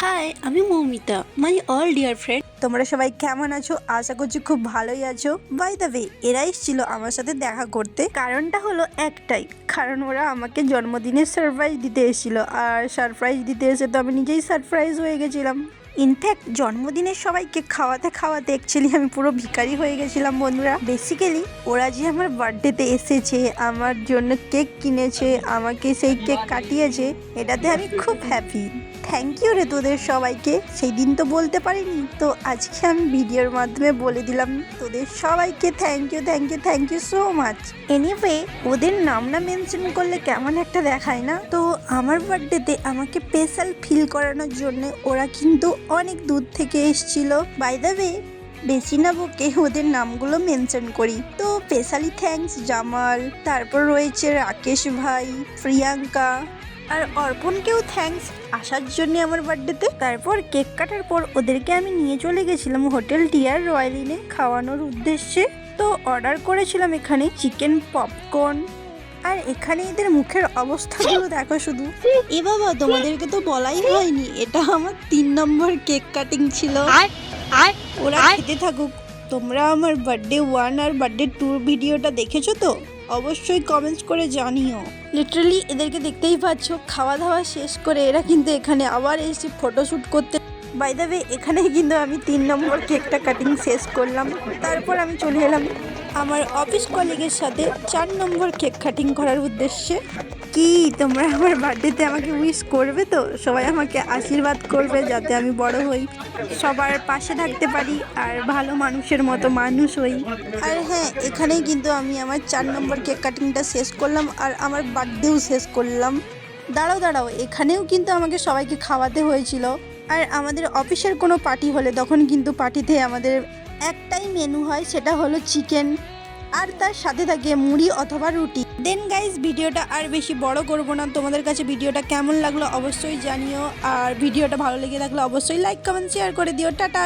High, আমি Moumita, my all dear friend. তোমরা সবাই কেমন আছো? আশা করছি খুব ভালোই আছো। বাই দ্য ওয়ে, এরা এসেছিল আমার সাথে দেখা করতে। কারণটা হলো একটাই, কারণ ওরা আমাকে জন্মদিনের সারপ্রাইজ দিতে এসেছিল। আর সারপ্রাইজ দিতে এসে তো আমি নিজেই সারপ্রাইজ হয়ে গেছিলাম। ইনফ্যাক্ট জন্মদিনের সবাইকে খাওয়াতে খাওয়াতে অ্যাকচুয়ালি আমি পুরো ভিখারি হয়ে গেছিলাম বন্ধুরা। বেসিক্যালি ওরা যে আমার বার্থডেতে এসেছে, আমার জন্য কেক কিনেছে, আমাকে সেই কেক কাটিয়েছে, এটাতে আমি খুব হ্যাপি। থ্যাংক ইউ রে তোদের সবাইকে। সেই দিন তো বলতে পারিনি, তো আজকে আমি ভিডিওর মাধ্যমে বলে দিলাম তোদের সবাইকে thank you thank you thank you so much. Anyway, ওদের নাম না মেনশন করলে কেমন একটা দেখায় না? তো আমার বার্থডেতে আমাকে স্পেশাল ফিল করানোর জন্য ওরা কিন্তু অনেক দূর থেকে এসেছিল। বাই দ্য ওয়ে, বেশি না বকে ওদের নামগুলো মেনশন করি। তো স্পেশালি থ্যাঙ্কস জামাল, তারপর রয়েছে রাকেশ ভাই, প্রিয়াঙ্কা আর অর্পণকেও থ্যাঙ্কস আসার জন্য আমার বার্থডেতে। তারপর কেক কাটার পর ওদেরকে আমি নিয়ে চলে গেছিলাম হোটেল টিয়ার রয়্যাল ইনে খাওয়ানোর উদ্দেশ্যে। তো অর্ডার করেছিলাম এখানে চিকেন পপকর্ন, আর এখানে এদের মুখের অবস্থাগুলো দেখো শুধু। এ বাবা, তোমাদেরকে তো বলাই হয়নি, এটা আমার 3 নম্বর কেক কাটিং ছিল। ওরা খেতে থাকুক। তোমরা আমার বার্থডে 1 আর বার্থডে 2 ভিডিওটা দেখেছো তো? অবশ্যই কমেন্টস করে জানিও। লিটারালি এদেরকে দেখতেই পাচ্ছ, খাওয়া দাওয়া শেষ করে এরা কিন্তু এখানে আবার এসে ফটোশ্যুট করতে। বাই দ্য ওয়ে, এখানেই কিন্তু আমি 3 নম্বর কেকটা কাটিং শেষ করলাম। তারপর আমি চলে এলাম আমার অফিস কলিগের সাথে 4 নম্বর কেক কাটিং করার উদ্দেশ্যে। কি তোমরা আমার বার্থডেতে আমাকে উইশ করবে তো? সবাই আমাকে আশীর্বাদ করবে যাতে আমি বড় হই, সবার পাশে থাকতে পারি, আর ভালো মানুষের মতো মানুষ হই। আর হ্যাঁ, এখানেই কিন্তু আমি আমার 4 নম্বর কেক কাটিংটা শেষ করলাম, আর আমার বার্থডেও শেষ করলাম। দাঁড়াও, এখানেও কিন্তু আমাকে সবাইকে খাওয়াতে হয়েছিল। আর আমাদের অফিসের কোনো পার্টি হলে তখন কিন্তু পার্টিতে আমাদের একটাই মেনু হয়, সেটা হলো চিকেন, আর তার সাথে থাকে মুড়ি অথবা রুটি। দেন গাইজ, ভিডিওটা আর বেশি বড় করব না। তোমাদের কাছে ভিডিওটা কেমন লাগলো অবশ্যই জানিও, আর ভিডিওটা ভালো লেগে থাকলে অবশ্যই লাইক কমেন্ট শেয়ার করে দিও। টাটা।